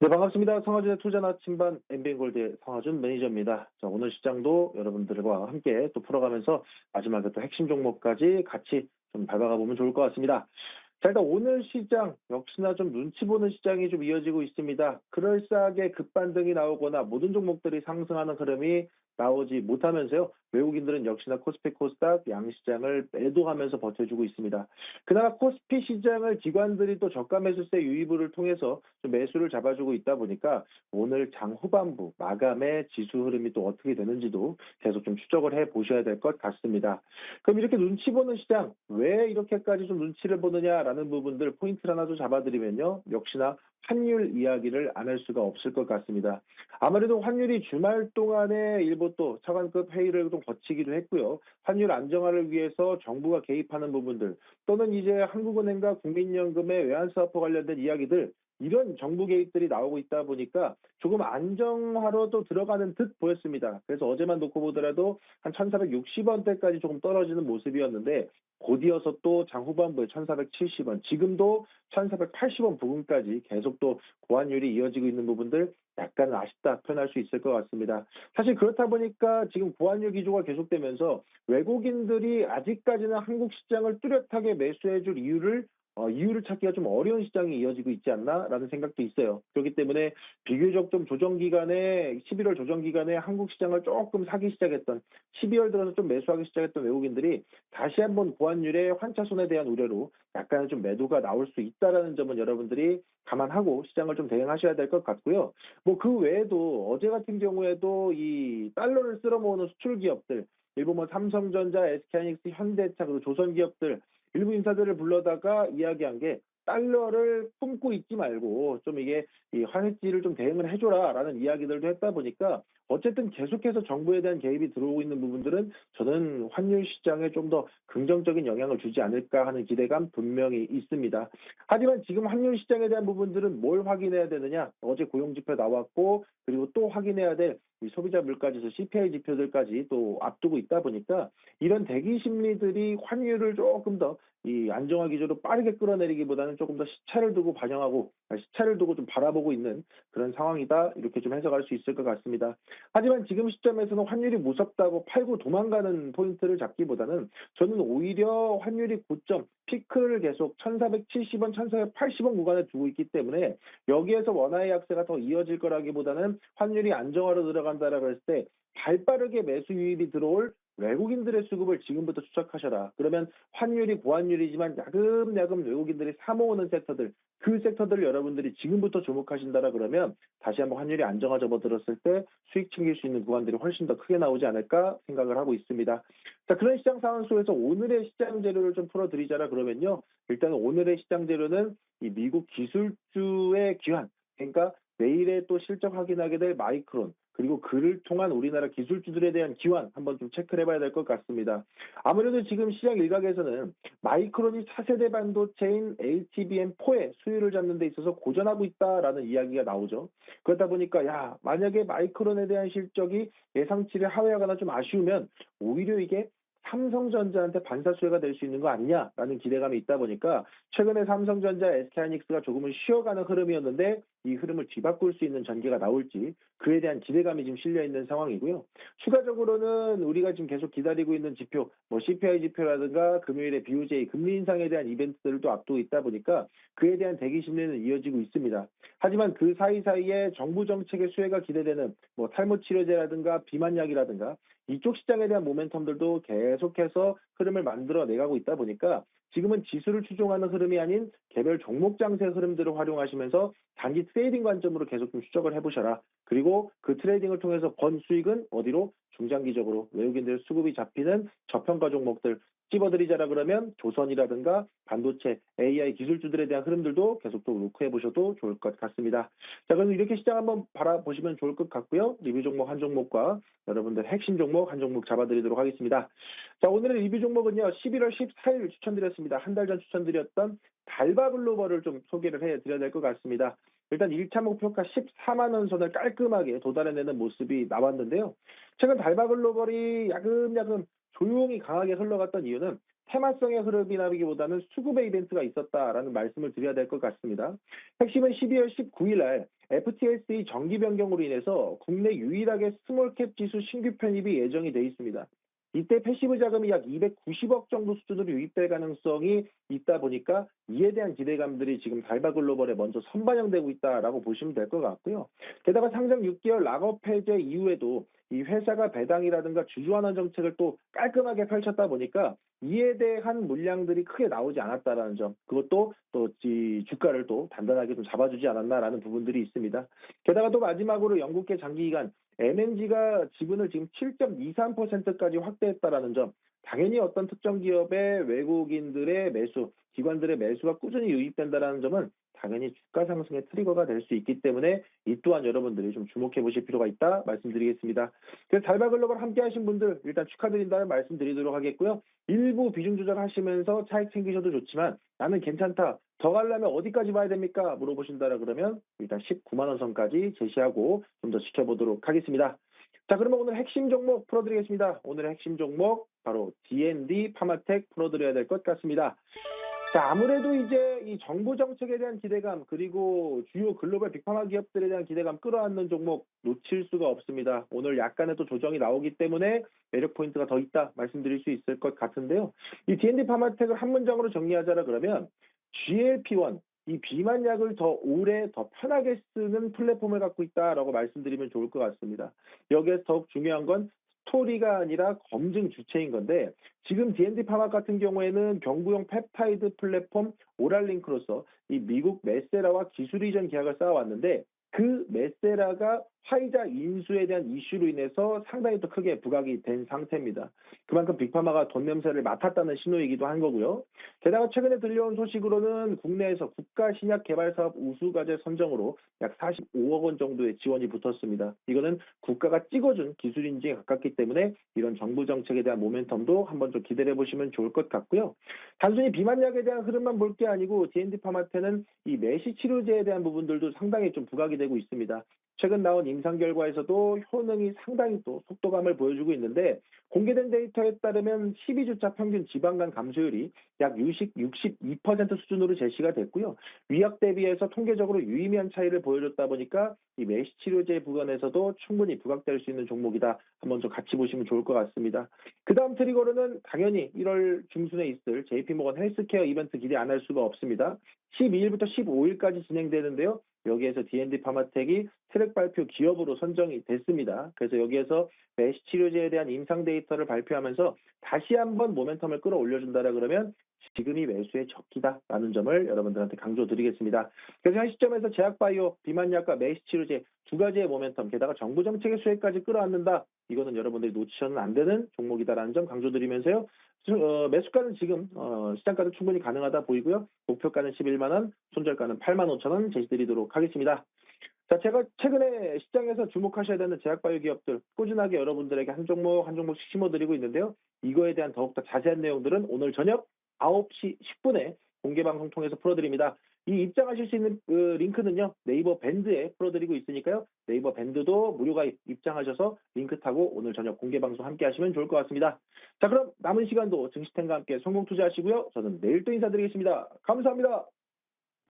네, 반갑습니다. 성화준의 투자 나침반 MBN골드의 성화준 매니저입니다. 자, 오늘 시장도 여러분들과 함께 또 풀어가면서 마지막에 또 핵심 종목까지 같이 좀 밟아가 보면 좋을 것 같습니다. 자, 일단 오늘 시장 역시나 좀 눈치 보는 시장이 좀 이어지고 있습니다. 그럴싸하게 급반등이 나오거나 모든 종목들이 상승하는 흐름이 나오지 못하면서요. 외국인들은 역시나 코스피 코스닥 양시장을 매도하면서 버텨주고 있습니다. 그나마 코스피 시장을 기관들이 또 저가 매수세 유입을 통해서 좀 매수를 잡아주고 있다 보니까 오늘 장 후반부 마감의 지수 흐름이 또 어떻게 되는지도 계속 좀 추적을 해 보셔야 될 것 같습니다. 그럼 이렇게 눈치 보는 시장 왜 이렇게까지 좀 눈치를 보느냐라는 부분들 포인트를 하나 좀 잡아드리면요. 역시나 환율 이야기를 안 할 수가 없을 것 같습니다. 아무래도 환율이 주말 동안에 일부 또 차관급 회의를 좀 거치기도 했고요. 환율 안정화를 위해서 정부가 개입하는 부분들 또는 이제 한국은행과 국민연금의 외환수화포 관련된 이야기들 이런 정부 개입들이 나오고 있다 보니까 조금 안정화로 또 들어가는 듯 보였습니다. 그래서 어제만 놓고 보더라도 한 1,460원대까지 조금 떨어지는 모습이었는데 곧이어서 또 장 후반부에 1,470원, 지금도 1,480원 부근까지 계속 또 고환율이 이어지고 있는 부분들 약간 아쉽다 표현할 수 있을 것 같습니다. 사실 그렇다 보니까 지금 고환율 기조가 계속되면서 외국인들이 아직까지는 한국 시장을 뚜렷하게 매수해줄 이유를 찾기가 좀 어려운 시장이 이어지고 있지 않나라는 생각도 있어요. 그렇기 때문에 비교적 좀 조정 기간에 11월 조정 기간에 한국 시장을 조금 사기 시작했던 12월 들어서 좀 매수하기 시작했던 외국인들이 다시 한번 고환율의 환차손에 대한 우려로 약간은 좀 매도가 나올 수 있다라는 점은 여러분들이 감안하고 시장을 좀 대응하셔야 될 것 같고요. 뭐 그 외에도 어제 같은 경우에도 이 달러를 쓸어 모으는 수출 기업들 일부 뭐 삼성전자, SK하이닉스, 현대차 그리고 조선 기업들 일부 인사들을 불러다가 이야기한 게 달러를 품고 있지 말고 좀 이게 이 환해지를 좀 대응을 해줘라라는 이야기들도 했다 보니까 어쨌든 계속해서 정부에 대한 개입이 들어오고 있는 부분들은 저는 환율 시장에 좀 더 긍정적인 영향을 주지 않을까 하는 기대감 분명히 있습니다. 하지만 지금 환율 시장에 대한 부분들은 뭘 확인해야 되느냐? 어제 고용 지표 나왔고 그리고 또 확인해야 될 소비자 물가지수 CPI 지표들까지 또 앞두고 있다 보니까 이런 대기 심리들이 환율을 조금 더 이 안정화 기조로 빠르게 끌어내리기보다는 조금 더 시차를 두고 반영하고 시차를 두고 좀 바라보고 있는 그런 상황이다 이렇게 좀 해석할 수 있을 것 같습니다. 하지만 지금 시점에서는 환율이 무섭다고 팔고 도망가는 포인트를 잡기보다는 저는 오히려 환율이 고점 피크를 계속 1,470원, 1,480원 구간에 두고 있기 때문에 여기에서 원화의 약세가 더 이어질 거라기보다는 환율이 안정화로 들어간다라고 했을 때 발빠르게 매수 유입이 들어올 외국인들의 수급을 지금부터 추적하셔라. 그러면 환율이 고환율이지만 야금야금 외국인들이 사모으는 섹터들, 그 섹터들을 여러분들이 지금부터 주목하신다라 그러면 다시 한번 환율이 안정화 접어들었을 때 수익 챙길 수 있는 구간들이 훨씬 더 크게 나오지 않을까 생각을 하고 있습니다. 자, 그런 시장 상황 속에서 오늘의 시장 재료를 좀 풀어드리자라 그러면요. 일단 오늘의 시장 재료는 이 미국 기술주의 귀환, 그러니까 내일에 또 실적 확인하게 될 마이크론, 그리고 그를 통한 우리나라 기술주들에 대한 기환 한번 좀 체크를 해봐야 될 것 같습니다. 아무래도 지금 시장 일각에서는 마이크론이 차세대 반도체인 HBM4의 수요를 잡는 데 있어서 고전하고 있다라는 이야기가 나오죠. 그러다 보니까 야 만약에 마이크론에 대한 실적이 예상치를 하회하거나 좀 아쉬우면 오히려 이게 삼성전자한테 반사수혜가 될 수 있는 거 아니냐라는 기대감이 있다 보니까 최근에 삼성전자, SK하이닉스가 조금은 쉬어가는 흐름이었는데 이 흐름을 뒤바꿀 수 있는 전개가 나올지 그에 대한 기대감이 지금 실려 있는 상황이고요. 추가적으로는 우리가 지금 계속 기다리고 있는 지표, 뭐 CPI 지표라든가 금요일에 BOJ 금리 인상에 대한 이벤트들을 또 앞두고 있다 보니까 그에 대한 대기 심리는 이어지고 있습니다. 하지만 그 사이사이에 정부 정책의 수혜가 기대되는 뭐 탈모 치료제라든가 비만약이라든가 이쪽 시장에 대한 모멘텀들도 계속해서 흐름을 만들어 내가고 있다 보니까 지금은 지수를 추종하는 흐름이 아닌 개별 종목 장세 흐름들을 활용하시면서 단기 트레이딩 관점으로 계속 좀 추적을 해보셔라. 그리고 그 트레이딩을 통해서 번 수익은 어디로? 중장기적으로 외국인들 수급이 잡히는 저평가 종목들 찝어드리자라 그러면 조선이라든가 반도체, AI 기술주들에 대한 흐름들도 계속 또 노크해 보셔도 좋을 것 같습니다. 자, 그럼 이렇게 시장 한번 바라보시면 좋을 것 같고요. 리뷰 종목 한 종목과 여러분들 핵심 종목 한 종목 잡아드리도록 하겠습니다. 자, 오늘의 리뷰 종목은요. 11월 14일 추천드렸습니다. 한 달 전 추천드렸던 달바글로벌을 좀 소개를 해드려야 될 것 같습니다. 일단 1차 목표가 14만 원 선을 깔끔하게 도달해내는 모습이 나왔는데요. 최근 달바글로벌이 야금야금 조용히 강하게 흘러갔던 이유는 테마성의 흐름이라기보다는 수급의 이벤트가 있었다라는 말씀을 드려야 될 것 같습니다. 핵심은 12월 19일 날 FTSE 정기 변경으로 인해서 국내 유일하게 스몰캡 지수 신규 편입이 예정이 돼 있습니다. 이때 패시브 자금이 약 290억 정도 수준으로 유입될 가능성이 있다 보니까 이에 대한 기대감들이 지금 달바 글로벌에 먼저 선반영되고 있다라고 보시면 될 것 같고요. 게다가 상장 6개월 락업 해제 이후에도 이 회사가 배당이라든가 주주환원 정책을 또 깔끔하게 펼쳤다 보니까 이에 대한 물량들이 크게 나오지 않았다라는 점, 그것도 또 이 주가를 또 단단하게 좀 잡아주지 않았나라는 부분들이 있습니다. 게다가 또 마지막으로 영국계 장기기관 MNG가 지분을 지금 7.23%까지 확대했다라는 점, 당연히 어떤 특정 기업의 외국인들의 매수, 기관들의 매수가 꾸준히 유입된다라는 점은 당연히 주가 상승의 트리거가 될 수 있기 때문에 이 또한 여러분들이 좀 주목해 보실 필요가 있다 말씀드리겠습니다. 그래서 달바글로벌 함께 하신 분들 일단 축하드린다는 말씀드리도록 하겠고요. 일부 비중 조절하시면서 차익 챙기셔도 좋지만 나는 괜찮다, 더 가려면 어디까지 봐야 됩니까? 물어보신다라 그러면 일단 19만 원 선까지 제시하고 좀 더 지켜보도록 하겠습니다. 자, 그러면 오늘 핵심 종목 풀어드리겠습니다. 오늘의 핵심 종목 바로 D&D 파마텍 풀어드려야 될 것 같습니다. 자, 아무래도 이제 이 정부 정책에 대한 기대감, 그리고 주요 글로벌 빅파마 기업들에 대한 기대감 끌어안는 종목 놓칠 수가 없습니다. 오늘 약간의 또 조정이 나오기 때문에 매력 포인트가 더 있다 말씀드릴 수 있을 것 같은데요. 이 D&D 파마텍을 한 문장으로 정리하자라 그러면 GLP-1, 이 비만약을 더 오래 더 편하게 쓰는 플랫폼을 갖고 있다라고 말씀드리면 좋을 것 같습니다. 여기에서 더욱 중요한 건 스토리가 아니라 검증 주체인 건데, 지금 D&D 파마 같은 경우에는 경구용 펩타이드 플랫폼 오랄링크로서 이 미국 메세라와 기술 이전 계약을 쌓아왔는데, 그 메세라가 화이자 인수에 대한 이슈로 인해서 상당히 또 크게 부각이 된 상태입니다. 그만큼 빅파마가 돈 냄새를 맡았다는 신호이기도 한 거고요. 게다가 최근에 들려온 소식으로는 국내에서 국가 신약 개발 사업 우수과제 선정으로 약 45억 원 정도의 지원이 붙었습니다. 이거는 국가가 찍어준 기술 인증에 가깝기 때문에 이런 정부 정책에 대한 모멘텀도 한번 좀 기대해 보시면 좋을 것 같고요. 단순히 비만약에 대한 흐름만 볼 게 아니고 D&D 파마테는 이 내시 치료제에 대한 부분들도 상당히 좀 부각이 되고 있습니다. 최근 나온 임상 결과에서도 효능이 상당히 또 속도감을 보여주고 있는데, 공개된 데이터에 따르면 12주차 평균 지방간 감소율이 약 62% 수준으로 제시가 됐고요. 위약 대비해서 통계적으로 유의미한 차이를 보여줬다 보니까 이 매시 치료제 부분에서도 충분히 부각될 수 있는 종목이다. 한번 좀 같이 보시면 좋을 것 같습니다. 그 다음 트리거로는 당연히 1월 중순에 있을 JP모건 헬스케어 이벤트 기대 안 할 수가 없습니다. 12일부터 15일까지 진행되는데요. 여기에서 D&D 파마텍이 트랙 발표 기업으로 선정이 됐습니다. 그래서 여기에서 매시 치료제에 대한 임상 데이터를 발표하면서 다시 한번 모멘텀을 끌어올려준다라 그러면 지금이 매수의 적기다라는 점을 여러분들한테 강조드리겠습니다. 그래서 현 시점에서 제약바이오, 비만약과 매시 치료제 두 가지의 모멘텀, 게다가 정부 정책의 수혜까지 끌어안는다. 이거는 여러분들이 놓치셔는 안 되는 종목이다라는 점 강조드리면서요. 매수가는 지금 시장가는 충분히 가능하다 보이고요. 목표가는 11만 원, 손절가는 8만 5천 원 제시드리도록 하겠습니다. 자, 제가 최근에 시장에서 주목하셔야 되는 제약바이오 기업들 꾸준하게 여러분들에게 한 종목 한 종목씩 심어드리고 있는데요. 이거에 대한 더욱더 자세한 내용들은 오늘 저녁 9시 10분에 공개방송 통해서 풀어드립니다. 이 입장하실 수 있는 그 링크는요, 네이버 밴드에 풀어드리고 있으니까요. 네이버 밴드도 무료 가입 입장하셔서 링크 타고 오늘 저녁 공개방송 함께 하시면 좋을 것 같습니다. 자, 그럼 남은 시간도 증시탱과 함께 성공 투자하시고요. 저는 내일 또 인사드리겠습니다. 감사합니다.